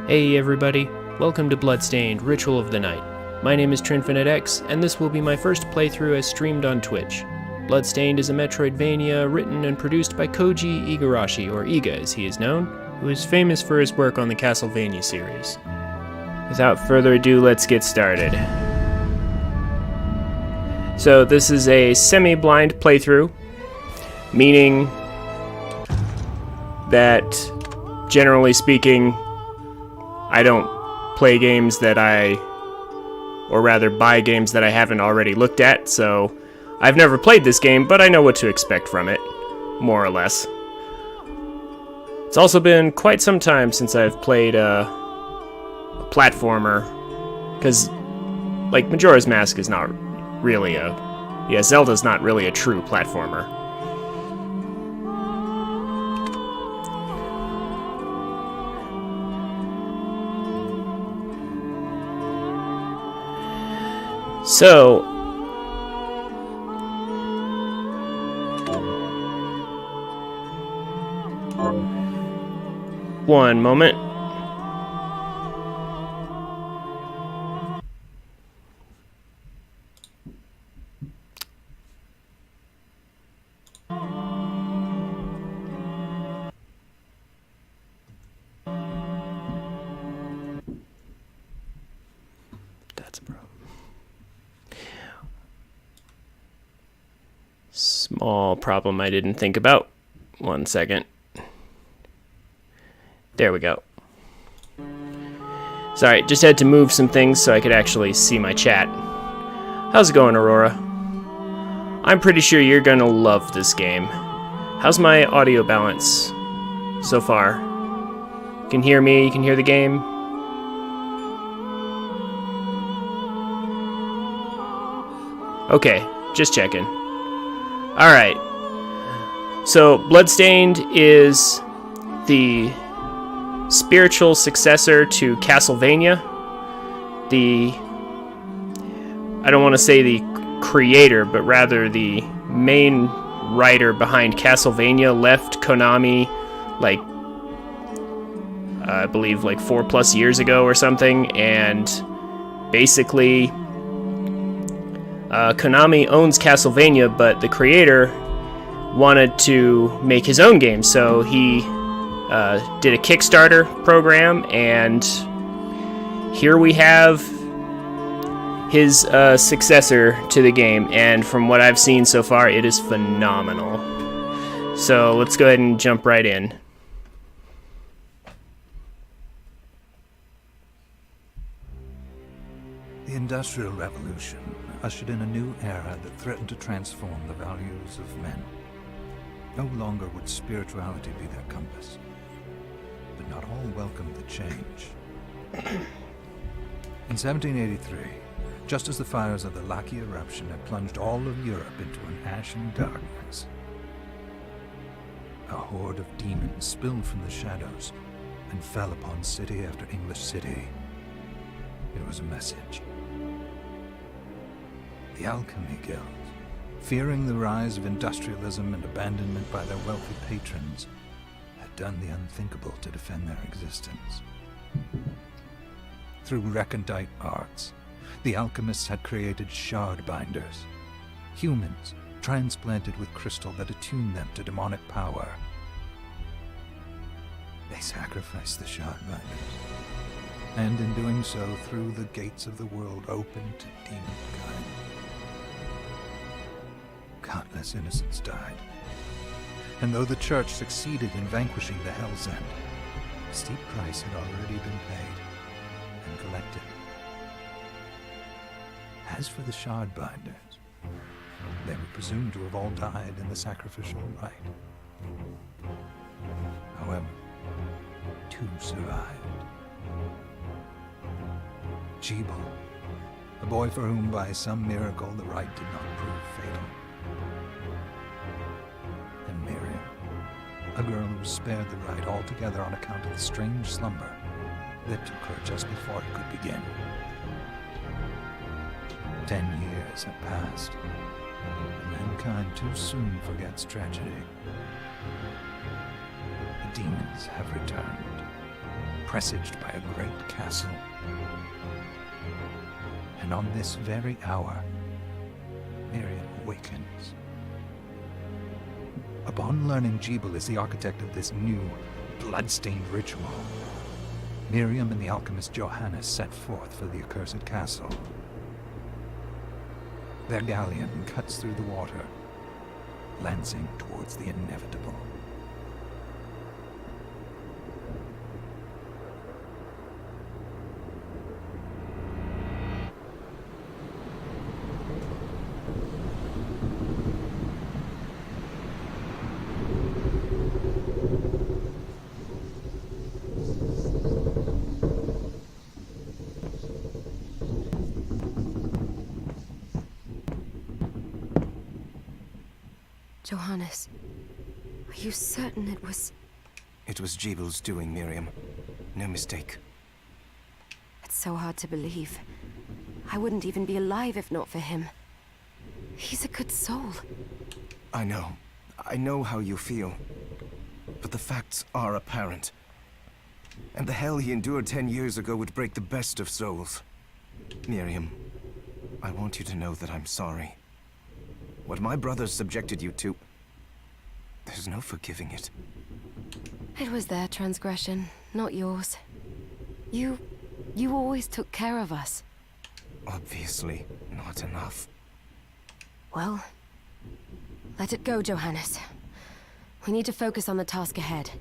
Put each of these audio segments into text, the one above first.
Hey everybody, welcome to Bloodstained, Ritual of the Night. My name is TrinfiniteX, and this will be my first playthrough as streamed on Twitch. Bloodstained is a Metroidvania written and produced by Koji Igarashi, or Iga as he is known, who is famous for his work on the Castlevania series. Without further ado, let's get started. So this is a semi-blind playthrough, meaning that, generally speaking, I don't play games that or rather buy games that I haven't already looked at, so I've never played this game, but I know what to expect from it, more or less. It's also been quite some time since I've played a platformer, because, like, Majora's Mask is not really Zelda's not really a true platformer. So, one moment. That's a problem. Small problem I didn't think about. 1 second. There we go. Sorry, just had to move some things so I could actually see my chat. How's it going, Aurora? I'm pretty sure you're gonna love this game. How's my audio balance so far? You can hear me, you can hear the game? Okay, just checking. Alright, so Bloodstained is the spiritual successor to Castlevania. I don't want to say the creator, but rather the main writer behind Castlevania left Konami, like, I believe like 4+ years ago or something, and basically Konami owns Castlevania, but the creator wanted to make his own game, so he did a Kickstarter program, and here we have his successor to the game, and from what I've seen so far, it is phenomenal. So let's go ahead and jump right in. The Industrial Revolution ushered in a new era that threatened to transform the values of men. No longer would spirituality be their compass, but not all welcomed the change. In 1783, just as the fires of the Laki eruption had plunged all of Europe into an ashen darkness, a horde of demons spilled from the shadows and fell upon city after English city. It was a message. The Alchemy Guild, fearing the rise of industrialism and abandonment by their wealthy patrons, had done the unthinkable to defend their existence. Through recondite arts, the alchemists had created shard binders, humans transplanted with crystal that attuned them to demonic power. They sacrificed the shard binders, and in doing so threw the gates of the world open to demonkind. Countless innocents died, and though the church succeeded in vanquishing the Hell's End, a steep price had already been paid and collected. As for the shard binders, they were presumed to have all died in the sacrificial rite. However, 2 survived. Jeeble, a boy for whom by some miracle the rite did not prove fatal. And Miriam, a girl who was spared the rite altogether on account of the strange slumber that took her just before it could begin. 10 years have passed, and mankind too soon forgets tragedy. The demons have returned, presaged by a great castle. And on this very hour, Miriam awakens. Upon learning Gebel is the architect of this new, bloodstained ritual, Miriam and the alchemist Johannes set forth for the accursed castle. Their galleon cuts through the water, lancing towards the inevitable. Johannes, are you certain it was... It was Gebel's doing, Miriam. No mistake. It's so hard to believe. I wouldn't even be alive if not for him. He's a good soul. I know. I know how you feel. But the facts are apparent. And the hell he endured 10 years ago would break the best of souls. Miriam, I want you to know that I'm sorry. What my brothers subjected you to, there's no forgiving it. It was their transgression, not yours. You always took care of us. Obviously, not enough. Well, let it go, Johannes. We need to focus on the task ahead.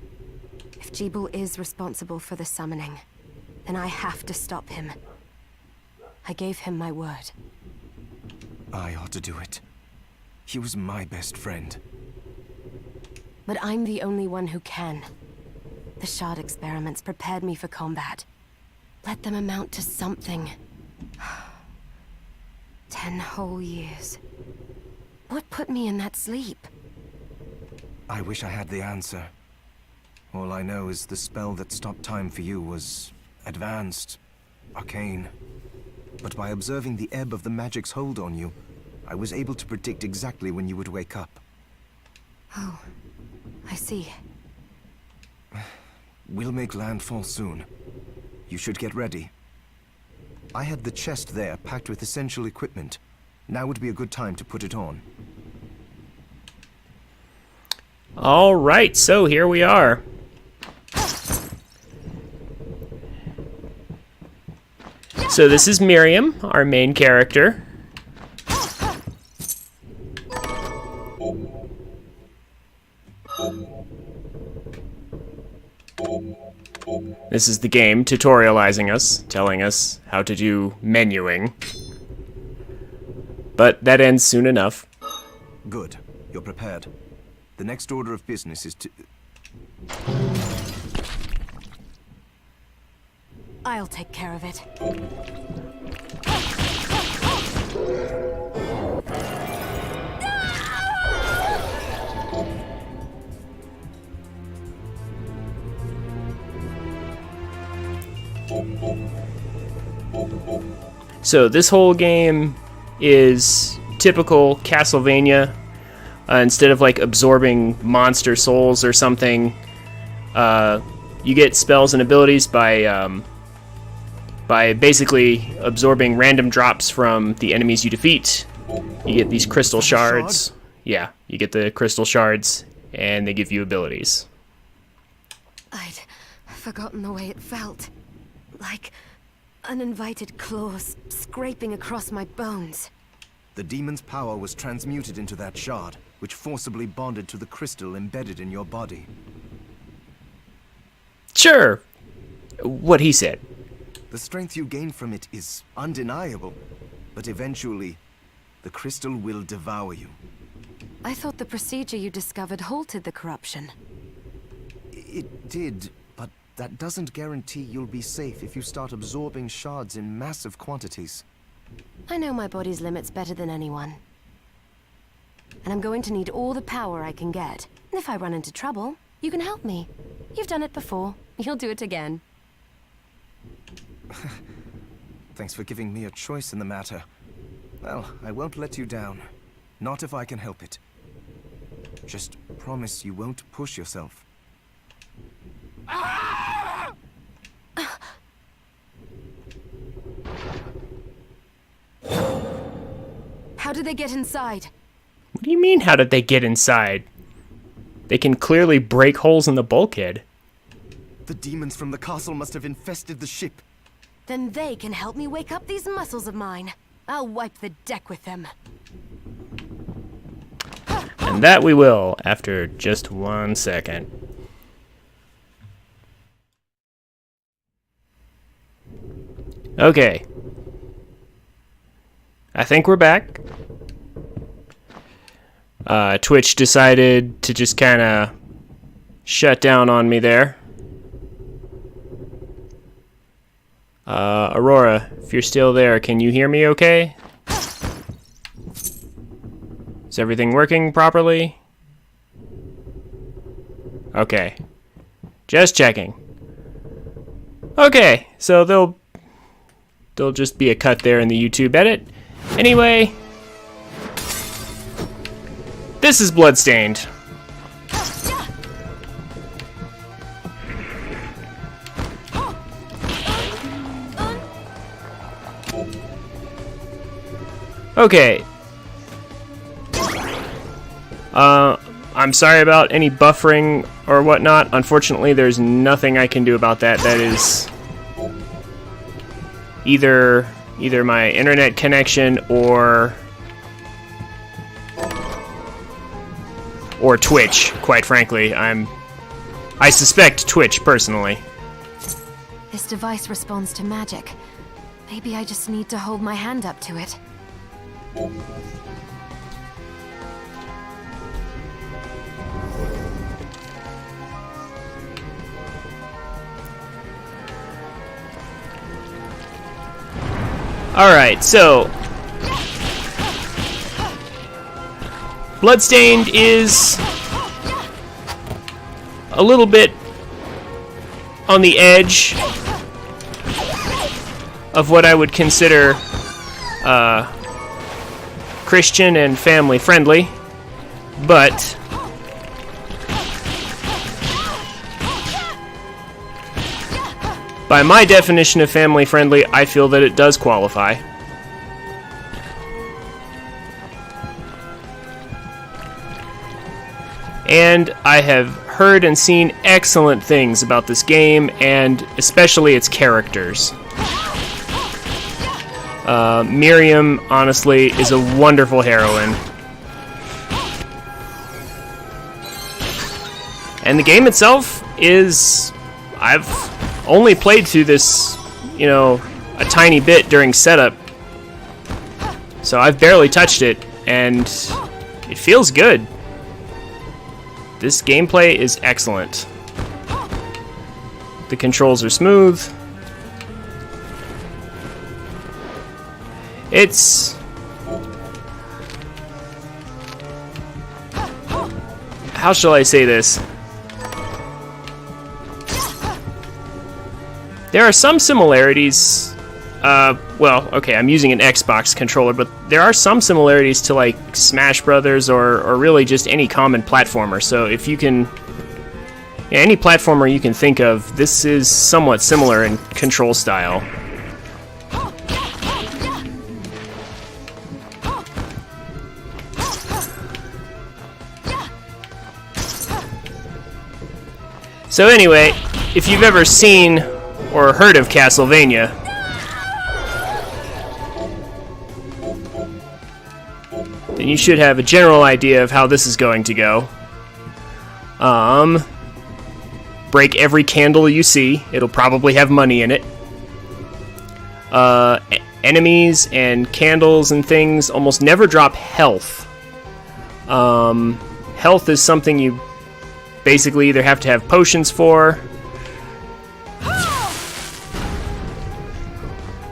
If Gebel is responsible for the summoning, then I have to stop him. I gave him my word. I ought to do it. He was my best friend. But I'm the only one who can. The shard experiments prepared me for combat. Let them amount to something. 10 whole years. What put me in that sleep? I wish I had the answer. All I know is the spell that stopped time for you was advanced, arcane. But by observing the ebb of the magic's hold on you, I was able to predict exactly when you would wake up. Oh, I see. We'll make landfall soon. You should get ready. I had the chest there packed with essential equipment. Now would be a good time to put it on. All right, so here we are. So this is Miriam, our main character. This is the game tutorializing us, telling us how to do menuing. But that ends soon enough. Good. You're prepared. The next order of business is to... I'll take care of it. So this whole game is typical Castlevania. Instead of like absorbing monster souls or something, you get spells and abilities by basically absorbing random drops from the enemies you defeat. You get these crystal shards. Yeah, you get the crystal shards, and they give you abilities. I'd forgotten the way it felt. Like uninvited claws scraping across my bones. The demon's power was transmuted into that shard, which forcibly bonded to the crystal embedded in your body. Sure, what he said. The strength you gain from it is undeniable, but eventually, the crystal will devour you. I thought the procedure you discovered halted the corruption. It did, but that doesn't guarantee you'll be safe if you start absorbing shards in massive quantities. I know my body's limits better than anyone. And I'm going to need all the power I can get. If I run into trouble, you can help me. You've done it before. You'll do it again. Thanks for giving me a choice in the matter. Well, I won't let you down. Not if I can help it. Just promise you won't push yourself. How did they get inside? What do you mean, how did they get inside? They can clearly break holes in the bulkhead. The demons from the castle must have infested the ship. Then they can help me wake up these muscles of mine. I'll wipe the deck with them. And that we will, after just 1 second. Okay. I think we're back. Twitch decided to just kind of shut down on me there. Aurora, if you're still there, can you hear me okay? Is everything working properly? Okay. Just checking. Okay, so there'll just be a cut there in the YouTube edit. Anyway, this is Bloodstained. Okay. I'm sorry about any buffering or whatnot. Unfortunately, there's nothing I can do about that. That is either my internet connection or Twitch, quite frankly. I suspect Twitch personally. This device responds to magic. Maybe I just need to hold my hand up to it. Alright, so Bloodstained is a little bit on the edge of what I would consider Christian and family friendly, but by my definition of family friendly, I feel that it does qualify. And I have heard and seen excellent things about this game, and especially its characters. Miriam, honestly, is a wonderful heroine. And the game itself is... I've only played through this, a tiny bit during setup. So I've barely touched it, and it feels good. This gameplay is excellent. The controls are smooth. It's... how shall I say this? There are some similarities, well, okay, I'm using an Xbox controller, but there are some similarities to, like, Smash Brothers or really just any common platformer. So if you can... yeah, any platformer you can think of, this is somewhat similar in control style. So anyway, if you've ever seen or heard of Castlevania, then you should have a general idea of how this is going to go. Break every candle you see. It'll probably have money in it. Enemies and candles and things almost never drop health. Health is something you basically either have to have potions for,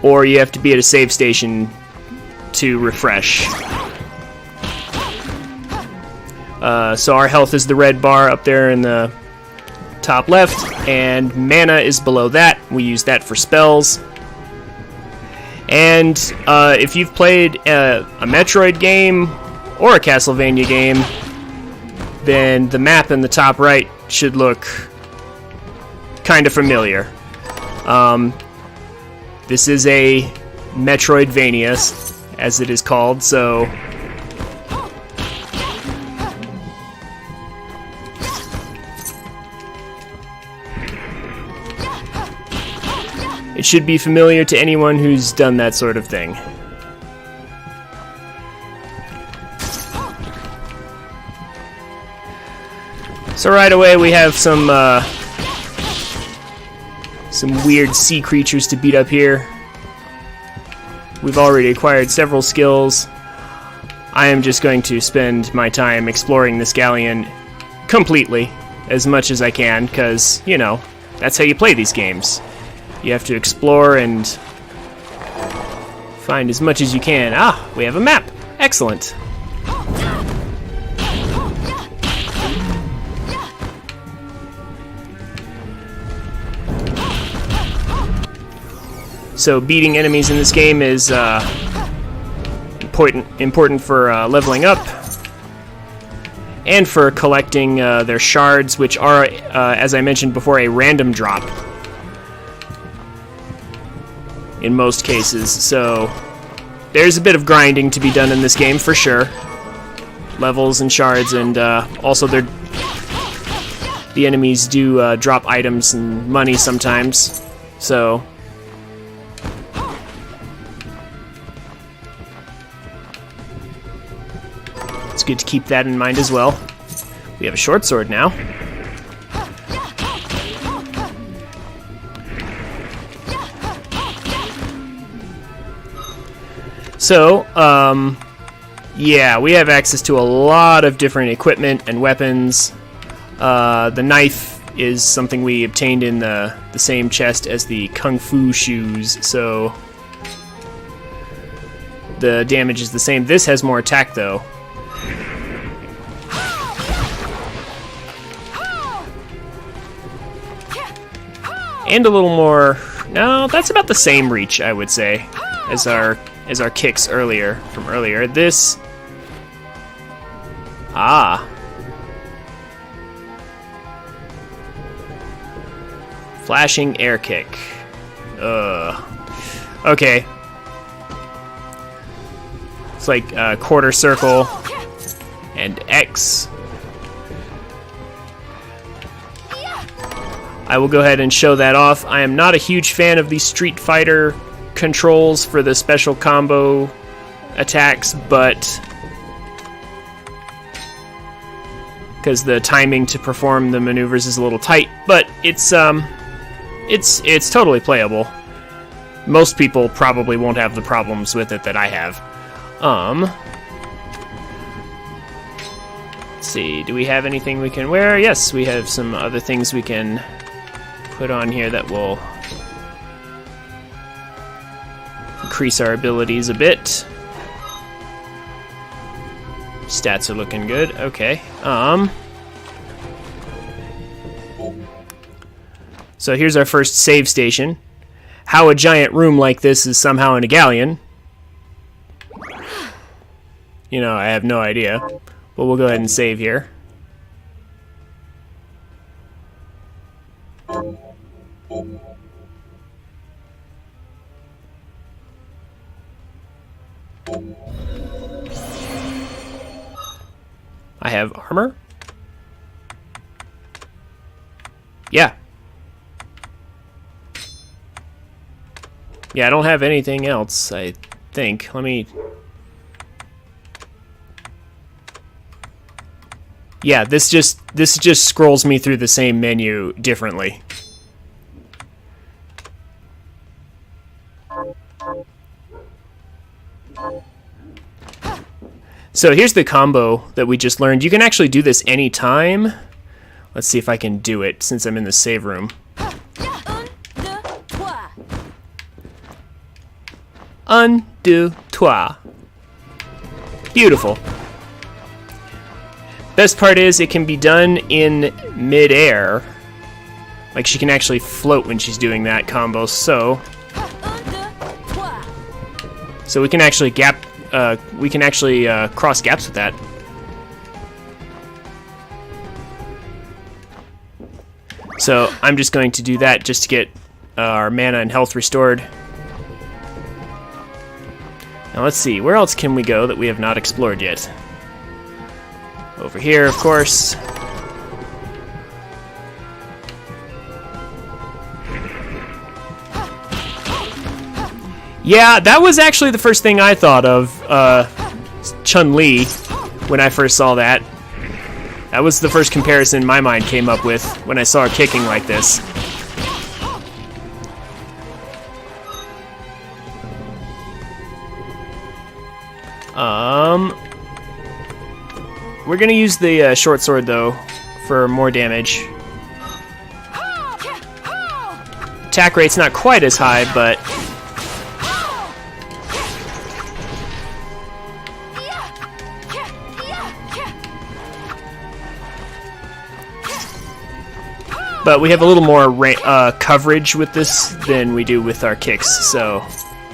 or you have to be at a save station to refresh. So our health is the red bar up there in the top left, and mana is below that. We use that for spells. And if you've played a Metroid game or a Castlevania game, then the map in the top right should look kind of familiar. This is a Metroidvania, as it is called, so It should be familiar to anyone who's done that sort of thing. So right away we have some weird sea creatures to beat up here. We've already acquired several skills. I am just going to spend my time exploring this galleon completely, as much as I can, because, you know, that's how you play these games. You have to explore and find as much as you can. Ah, we have a map. Excellent. So beating enemies in this game is important for leveling up and for collecting their shards, which are, as I mentioned before, a random drop in most cases. So there's a bit of grinding to be done in this game for sure. Levels and shards, and also the enemies do drop items and money sometimes. So it's good to keep that in mind as well. We have a short sword now. So, yeah, we have access to a lot of different equipment and weapons. The knife is something we obtained in the same chest as the Kung Fu shoes, so the damage is the same. This has more attack, though. And a little more... No, that's about the same reach, I would say, as our kicks earlier, from earlier. This... Ah. Flashing air kick. Okay. It's like a quarter circle and X. I will go ahead and show that off. I am not a huge fan of the Street Fighter controls for the special combo attacks, but because the timing to perform the maneuvers is a little tight, but it's totally playable. Most people probably won't have the problems with it that I have. Let's see, do we have anything we can wear? Yes, we have some other things we can put on here that will increase our abilities a bit. Stats are looking good. Okay. So here's our first save station. How a giant room like this is somehow in a galleon, you know, I have no idea. But we'll go ahead and save here. I have armor. Yeah. Yeah, I don't have anything else, I think. Let me... Yeah, this just scrolls me through the same menu differently. So here's the combo that we just learned. You can actually do this anytime. Let's see if I can do it since I'm in the save room. Un, deux, trois. Beautiful. Best part is it can be done in mid-air. Like she can actually float when she's doing that combo, so we can actually cross gaps with that. So I'm just going to do that just to get our mana and health restored. Now let's see, where else can we go that we have not explored yet? Over here, of course. Yeah, that was actually the first thing I thought of, Chun-Li, when I first saw that. That was the first comparison my mind came up with when I saw her kicking like this. We're gonna use the short sword though for more damage. Attack rate's not quite as high, but we have a little more coverage with this than we do with our kicks, so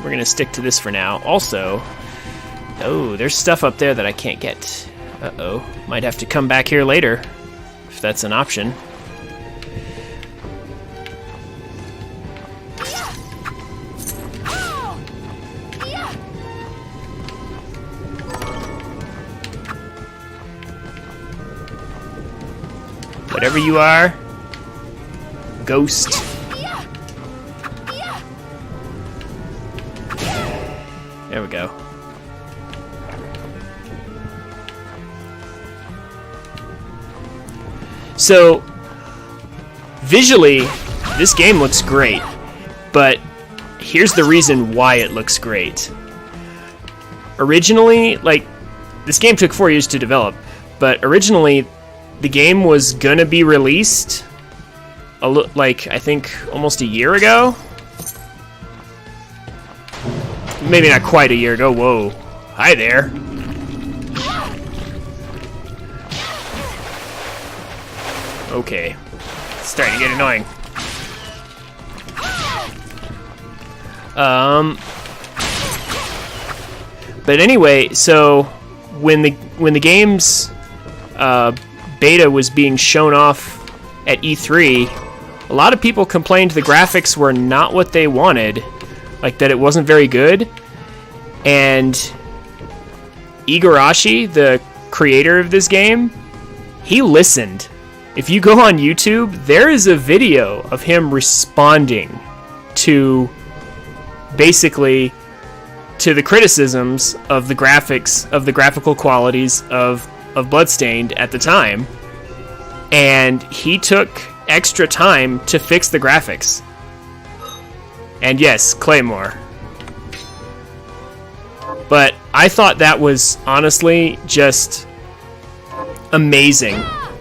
we're gonna stick to this for now. Also, oh, there's stuff up there that I can't get. Uh-oh. Might have to come back here later, if that's an option. Whatever you are, ghost. There we go. So, visually, this game looks great, but here's the reason why it looks great. Originally, like, this game took 4 years to develop, but originally, the game was gonna be released, like, I think almost a year ago? Maybe not quite a year ago. Whoa. Hi there. Okay. It's starting to get annoying. But anyway, so when the game's beta was being shown off at E3, a lot of people complained the graphics were not what they wanted, like that it wasn't very good. And Igarashi, the creator of this game, he listened. If you go on YouTube, there is a video of him responding to basically to the criticisms of the graphics, of the graphical qualities of Bloodstained at the time, and he took extra time to fix the graphics. And yes, Claymore. But I thought that was honestly just amazing.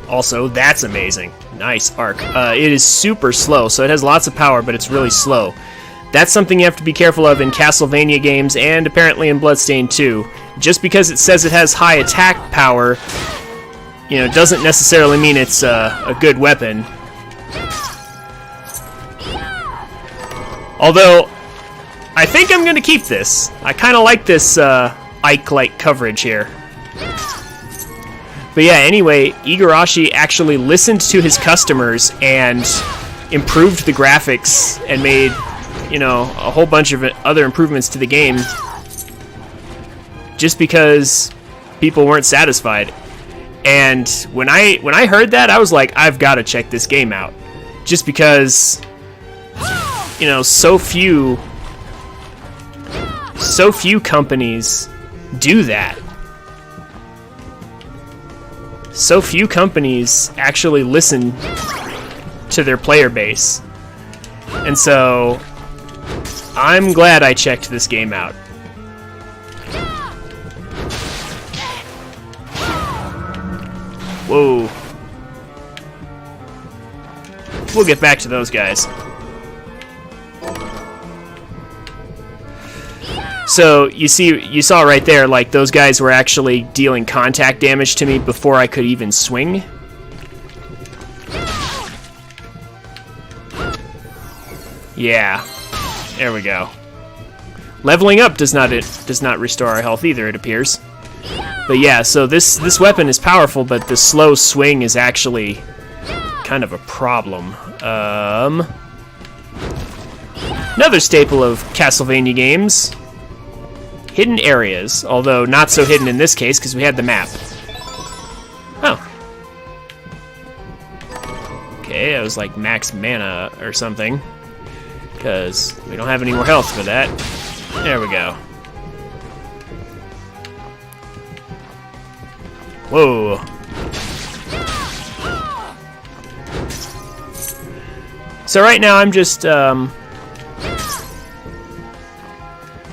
Also, that's amazing. Nice arc. It is super slow, so it has lots of power, but it's really slow. That's something you have to be careful of in Castlevania games, and apparently in Bloodstained too. Just because it says it has high attack power, you know, doesn't necessarily mean it's a good weapon. Although, I think I'm gonna keep this. I kind of like this Ike-like coverage here. But yeah, anyway, Igarashi actually listened to his customers and improved the graphics and made, you know, a whole bunch of other improvements to the game just because people weren't satisfied. And when I heard that, I was like, I've got to check this game out. Just because, you know, so few companies do that. So few companies actually listen to their player base. And so I'm glad I checked this game out. Whoa. We'll get back to those guys. So you saw right there, like those guys were actually dealing contact damage to me before I could even swing. Yeah, there we go. Leveling up does not restore our health either, it appears. But yeah, so this weapon is powerful, but the slow swing is actually kind of a problem. Another staple of Castlevania games. Hidden areas, although not so hidden in this case because we had the map. Oh. Okay, I was like max mana or something because we don't have any more health for that. There we go. Whoa. So right now I'm just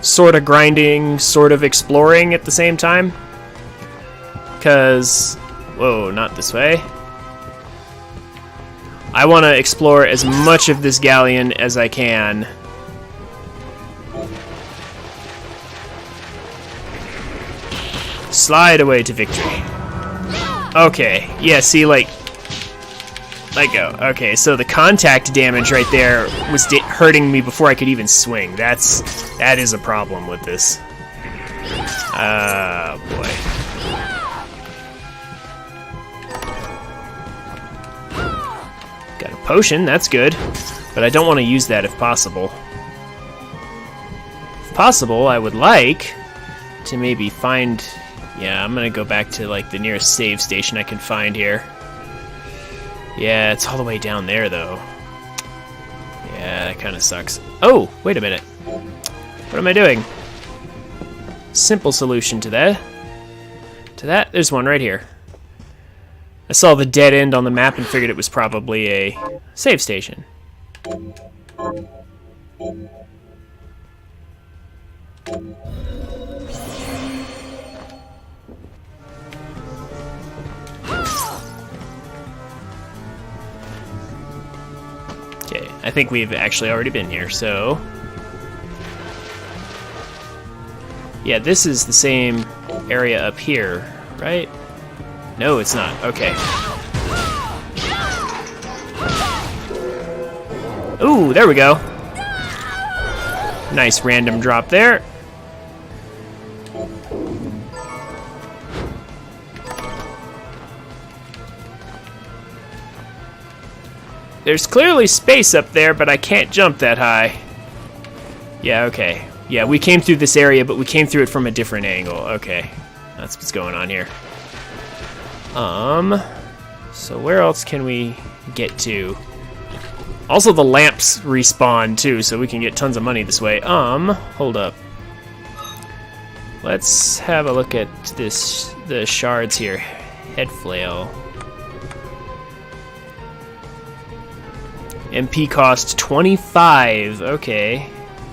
sort of grinding, sort of exploring at the same time. Because, whoa, not this way. I want to explore as much of this galleon as I can. Slide away to victory. Okay, yeah, see, like, let go. Okay, so the contact damage right there was hurting me before I could even swing. That is a problem with this. Oh, boy. Got a potion, that's good. But I don't want to use that if possible. If possible, I would like to maybe find... Yeah, I'm gonna go back to, like, the nearest save station I can find here. Yeah, it's all the way down there, though. Yeah, that kind of sucks. Oh, wait a minute. What am I doing? Simple solution to that. There's one right here. I saw the dead end on the map and figured it was probably a save station. Okay, I think we've actually already been here, so... Yeah, this is the same area up here, right? No, it's not. Okay. Ooh, there we go. Nice random drop there. There's clearly space up there, but I can't jump that high. Yeah, okay. Yeah, we came through this area, but we came through it from a different angle. Okay. That's what's going on here. So where else can we get to? Also, the lamps respawn, too, so we can get tons of money this way. Hold up. Let's have a look at the shards here. Head flail. MP cost 25. Okay.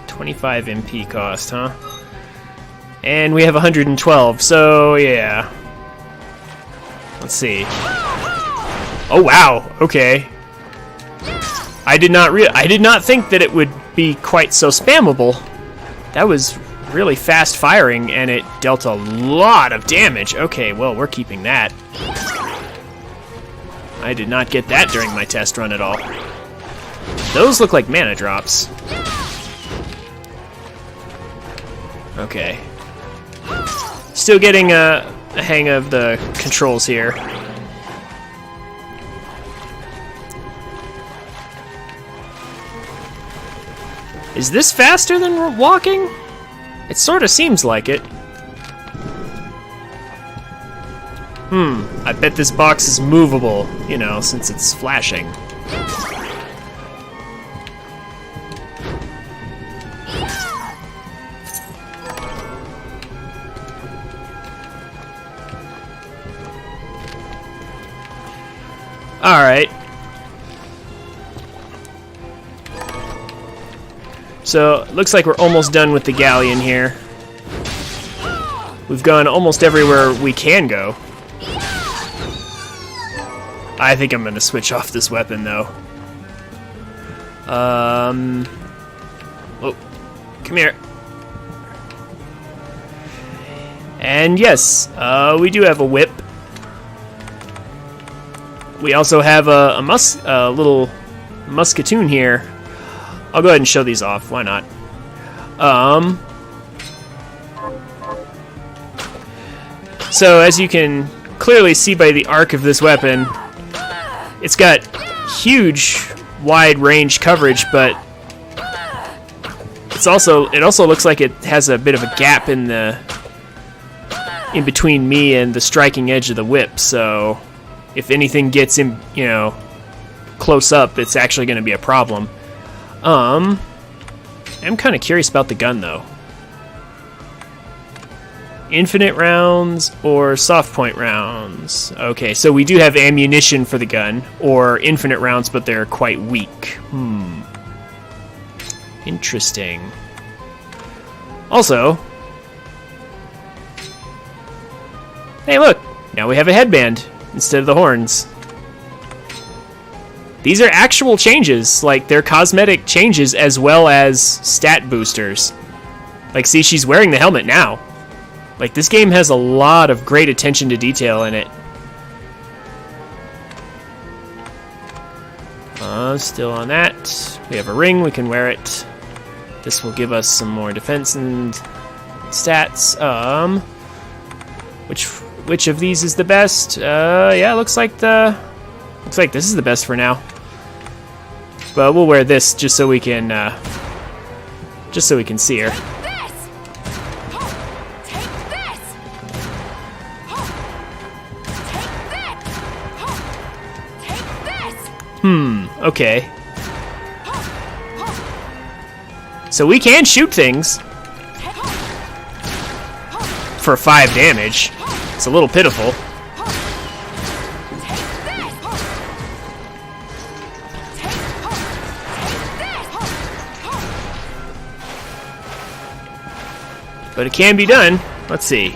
25 MP cost, huh? And we have 112, so yeah. Let's see. Oh wow, okay. I did not think that it would be quite so spammable. That was really fast firing and it dealt a lot of damage. Okay, well, we're keeping that. I did not get that during my test run at all. Those look like mana drops. Okay. Still getting a hang of the controls here. Is this faster than walking? It sort of seems like it. I bet this box is movable, you know, since it's flashing. Alright. So, it looks like we're almost done with the galleon here. We've gone almost everywhere we can go. I think I'm going to switch off this weapon, though. Oh, come here. And yes, we do have a whip. We also have a little musketoon here. I'll go ahead and show these off. Why not? So as you can clearly see by the arc of this weapon, it's got huge, wide range coverage, but it also looks like it has a bit of a gap in between me and the striking edge of the whip. So if anything gets in, close up, it's actually going to be a problem. I'm kind of curious about the gun, though. Infinite rounds or soft point rounds? Okay, so we do have ammunition for the gun, or infinite rounds, but they're quite weak. Interesting. Also, hey look, now we have a headband instead of the horns. These are actual changes, like they're cosmetic changes as well as stat boosters. Like, see, she's wearing the helmet now. Like, this game has a lot of great attention to detail in it. Still on that. We have a ring, we can wear it. This will give us some more defense and stats. Which of these is the best? Yeah, looks like this is the best for now. But we'll wear this just so we can see her. Okay. So we can shoot things for 5 damage. It's a little pitiful. But it can be done. Let's see.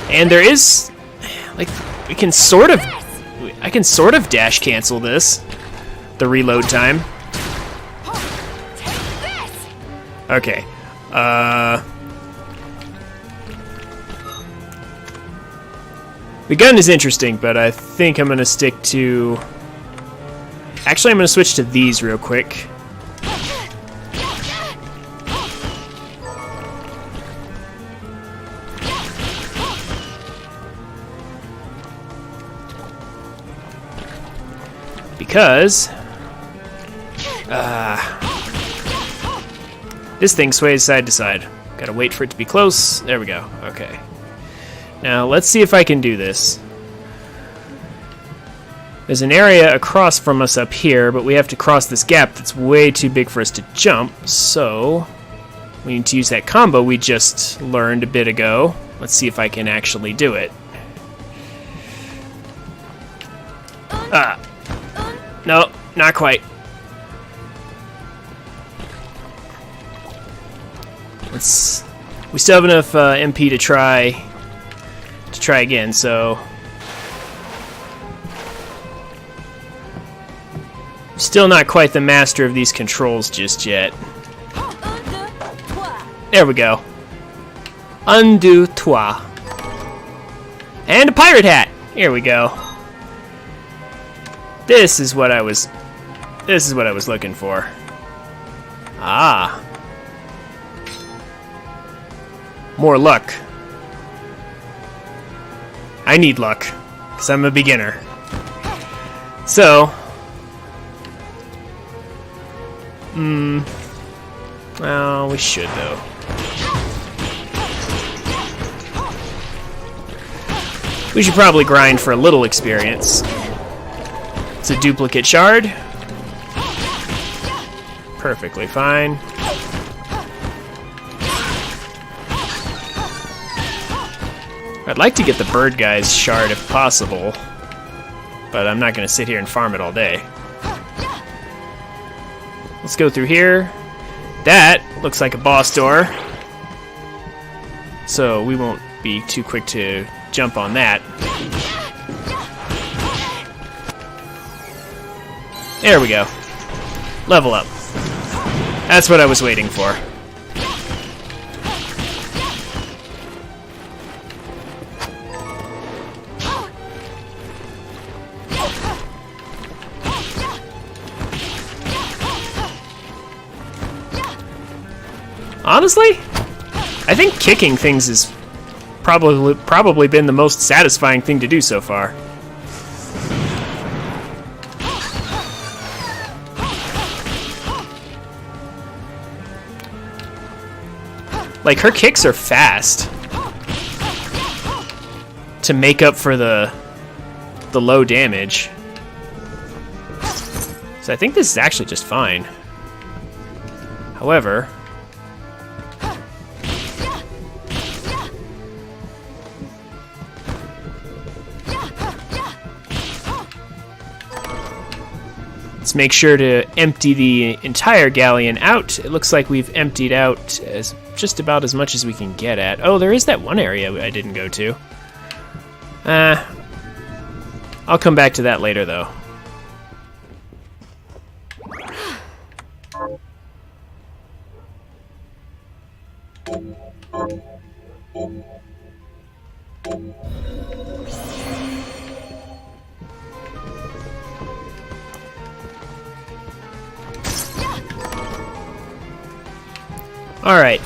And there is, like, I can sort of dash cancel this. The reload time. Okay. The gun is interesting, but I think I'm gonna stick to... Actually, I'm gonna switch to these real quick. Because this thing sways side to side. Gotta wait for it to be close. There we go. Okay. Now let's see if I can do this. There's an area across from us up here, but we have to cross this gap that's way too big for us to jump, so we need to use that combo we just learned a bit ago. Let's see if I can actually do it. No, not quite. We still have enough MP to try again, so still not quite the master of these controls just yet. There we go. Undo toi. And a pirate hat. Here we go. This is what I was looking for. Ah. More luck. I need luck, because I'm a beginner. So, well, we should though. We should probably grind for a little experience. It's a duplicate shard. Perfectly fine. I'd like to get the bird guy's shard if possible, but I'm not going to sit here and farm it all day. Let's go through here. That looks like a boss door, so we won't be too quick to jump on that. There we go. Level up. That's what I was waiting for. Honestly, I think kicking things has probably been the most satisfying thing to do so far. Like, her kicks are fast to make up for the low damage. So I think this is actually just fine. However, let's make sure to empty the entire galleon out. It looks like we've emptied out just about as much as we can get at. Oh, there is that one area I didn't go to. I'll come back to that later, though. Alright,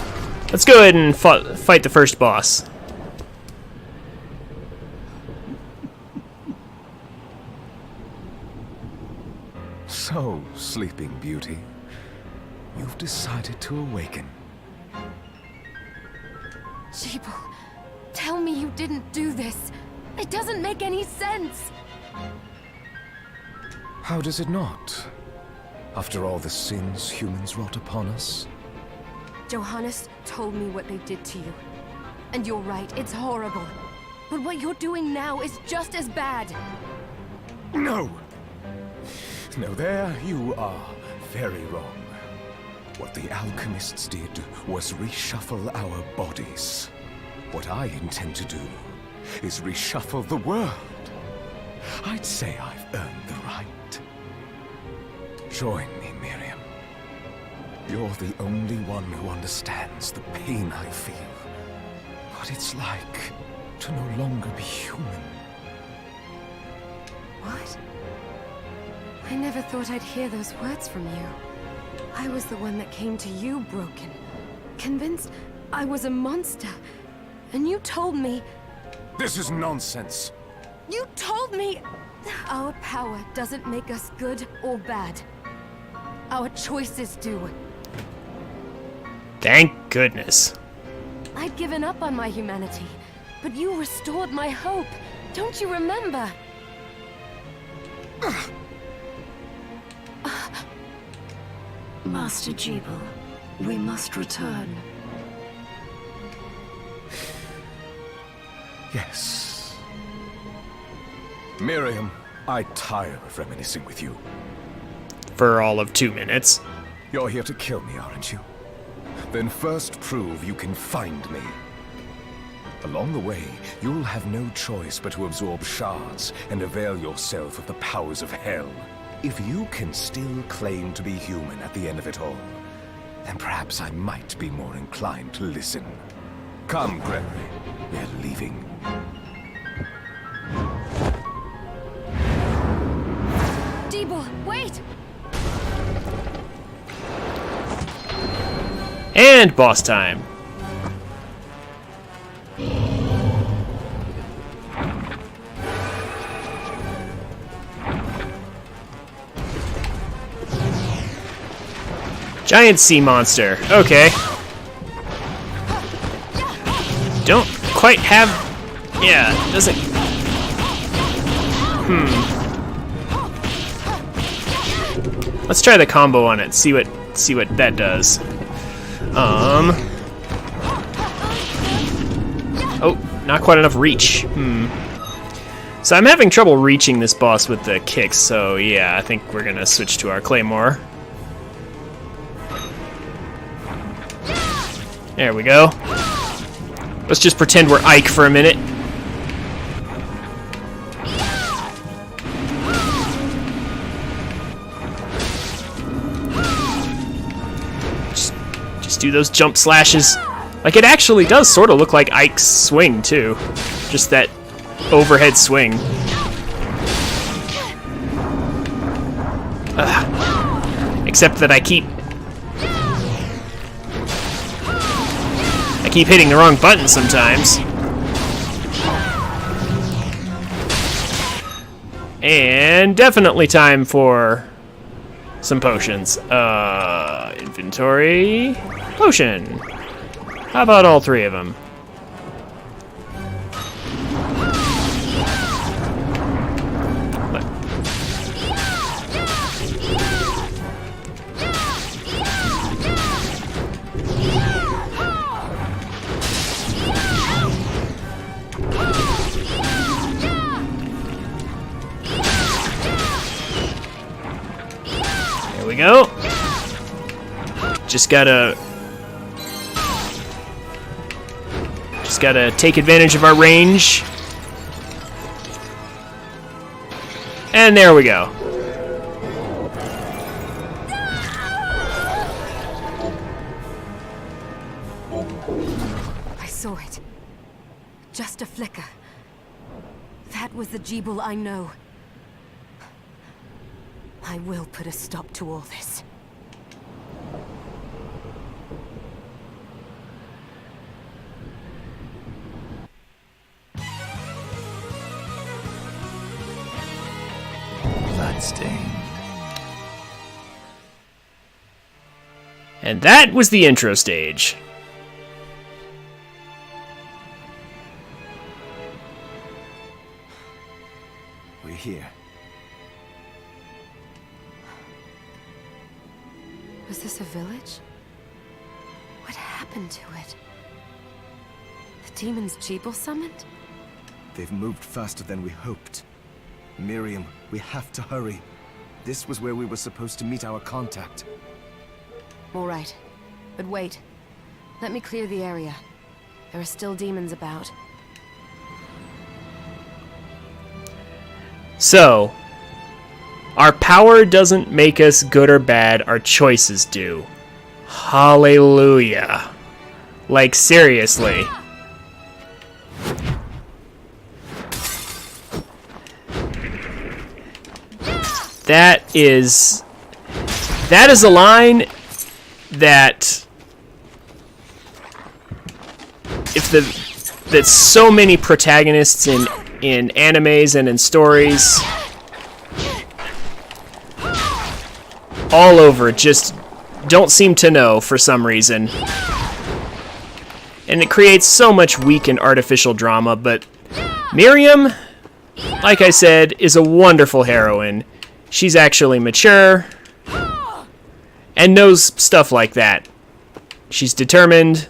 let's go ahead and fight the first boss. So, Sleeping Beauty, you've decided to awaken. Jeeble, tell me you didn't do this. It doesn't make any sense. How does it not? After all the sins humans wrought upon us? Johannes told me what they did to you. And you're right, it's horrible. But what you're doing now is just as bad. No! No, there you are very wrong. What the alchemists did was reshuffle our bodies. What I intend to do is reshuffle the world. I'd say I've earned the right. Join me, Miriam. You're the only one who understands the pain I feel. What it's like to no longer be human. What? I never thought I'd hear those words from you. I was the one that came to you broken, convinced I was a monster. And you told me... This is nonsense. You told me our power doesn't make us good or bad. Our choices do. Thank goodness. I'd given up on my humanity, but you restored my hope. Don't you remember? Master Jeeble, we must return. Yes. Miriam, I tire of reminiscing with you. For all of 2 minutes. You're here to kill me, aren't you? Then first prove you can find me. Along the way, you'll have no choice but to absorb shards and avail yourself of the powers of hell. If you can still claim to be human at the end of it all, then perhaps I might be more inclined to listen. Come, Gregory. We're leaving. Jeeble, wait! And boss time. Giant sea monster. Okay. Don't quite have... Yeah, doesn't... Let's try the combo on it. See what that does. Oh, not quite enough reach. So I'm having trouble reaching this boss with the kicks, so yeah, I think we're gonna switch to our claymore. There we go. Let's just pretend we're Ike for a minute. Just do those jump slashes. Like, it actually does sort of look like Ike's swing, too. Just that overhead swing. Except that I keep hitting the wrong button sometimes. And definitely time for some potions. Inventory. Potion. How about all 3 of them? we go. Just gotta take advantage of our range. And there we go. I saw it. Just a flicker. That was the Jeeble I know. I will put a stop to all this. Bloodstained. And that was the intro stage. We're here. Was this a village? What happened to it? The demons Jeeble summoned? They've moved faster than we hoped. Miriam, we have to hurry. This was where we were supposed to meet our contact. All right. But wait. Let me clear the area. There are still demons about. So, our power doesn't make us good or bad, our choices do. Hallelujah. Like, seriously. That is a line that that so many protagonists in animes and in stories all over just don't seem to know for some reason. And it creates so much weak and artificial drama, but Miriam, like I said, is a wonderful heroine. She's actually mature and knows stuff like that. She's determined.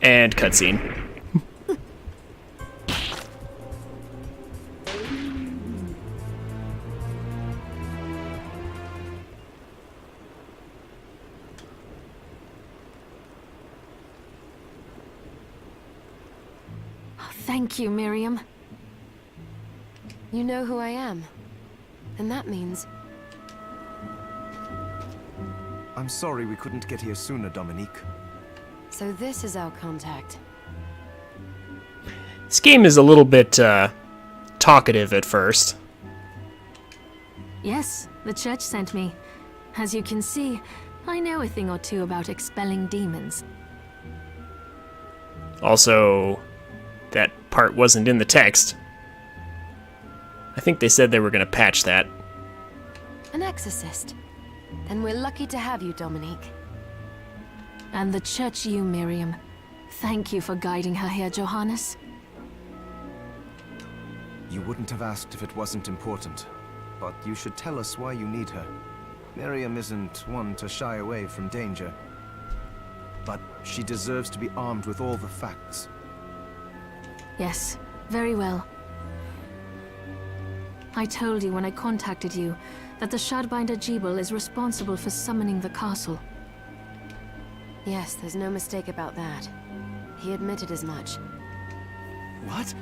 And cutscene. Thank you, Miriam. You know who I am. And that means... I'm sorry we couldn't get here sooner, Dominique. So this is our contact. This game is a little bit talkative at first. Yes, the church sent me. As you can see, I know a thing or two about expelling demons. Also, that part wasn't in the text. I think they said they were going to patch that. An exorcist. Then we're lucky to have you, Dominique. And the church you, Miriam. Thank you for guiding her here, Johannes. You wouldn't have asked if it wasn't important, but you should tell us why you need her. Miriam isn't one to shy away from danger, but she deserves to be armed with all the facts. Yes, very well. I told you when I contacted you that the Shardbinder Jeeble is responsible for summoning the castle. Yes, there's no mistake about that. He admitted as much. What?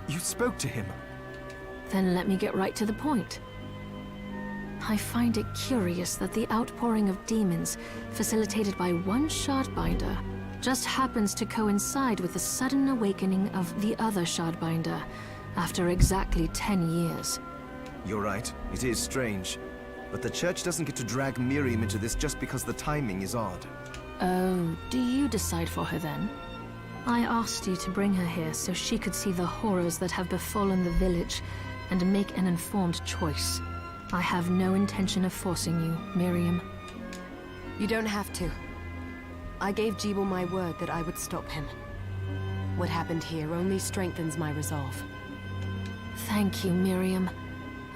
You spoke to him? Then let me get right to the point. I find it curious that the outpouring of demons, facilitated by one Shardbinder, just happens to coincide with the sudden awakening of the other Shardbinder, after exactly 10 years. You're right, it is strange. But the church doesn't get to drag Miriam into this just because the timing is odd. Oh, do you decide for her then? I asked you to bring her here so she could see the horrors that have befallen the village and make an informed choice. I have no intention of forcing you, Miriam. You don't have to. I gave Jeeble my word that I would stop him. What happened here only strengthens my resolve. Thank you, Miriam.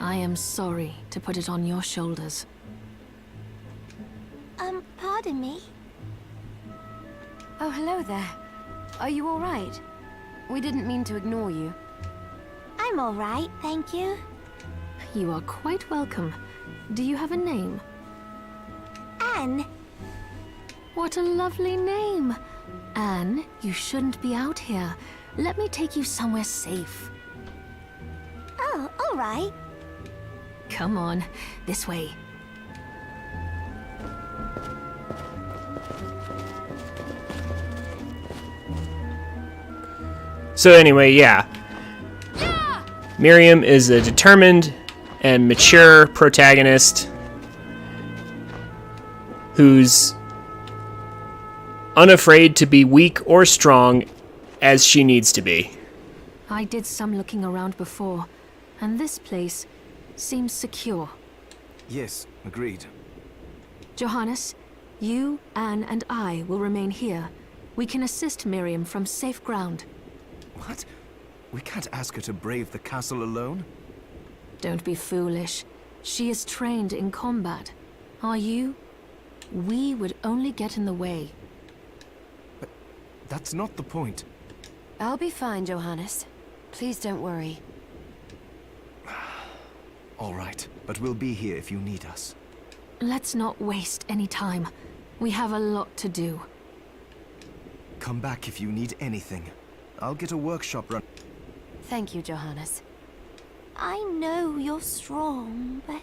I am sorry to put it on your shoulders. Pardon me? Oh, hello there. Are you all right? We didn't mean to ignore you. I'm all right, thank you. You are quite welcome. Do you have a name? Anne. What a lovely name! Anne, you shouldn't be out here. Let me take you somewhere safe. Oh, all right. Come on, this way. So anyway, yeah. Miriam is a determined and mature protagonist who's unafraid to be weak or strong as she needs to be. I did some looking around before, and this place seems secure. Yes, agreed. Johannes, you, Anne, and I will remain here. We can assist Miriam from safe ground. What? We can't ask her to brave the castle alone? Don't be foolish. She is trained in combat. Are you? We would only get in the way. That's not the point. I'll be fine, Johannes. Please don't worry. All right, but we'll be here if you need us. Let's not waste any time. We have a lot to do. Come back if you need anything. I'll get a workshop run. Thank you, Johannes. I know you're strong, but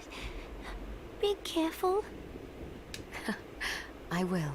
be careful. I will.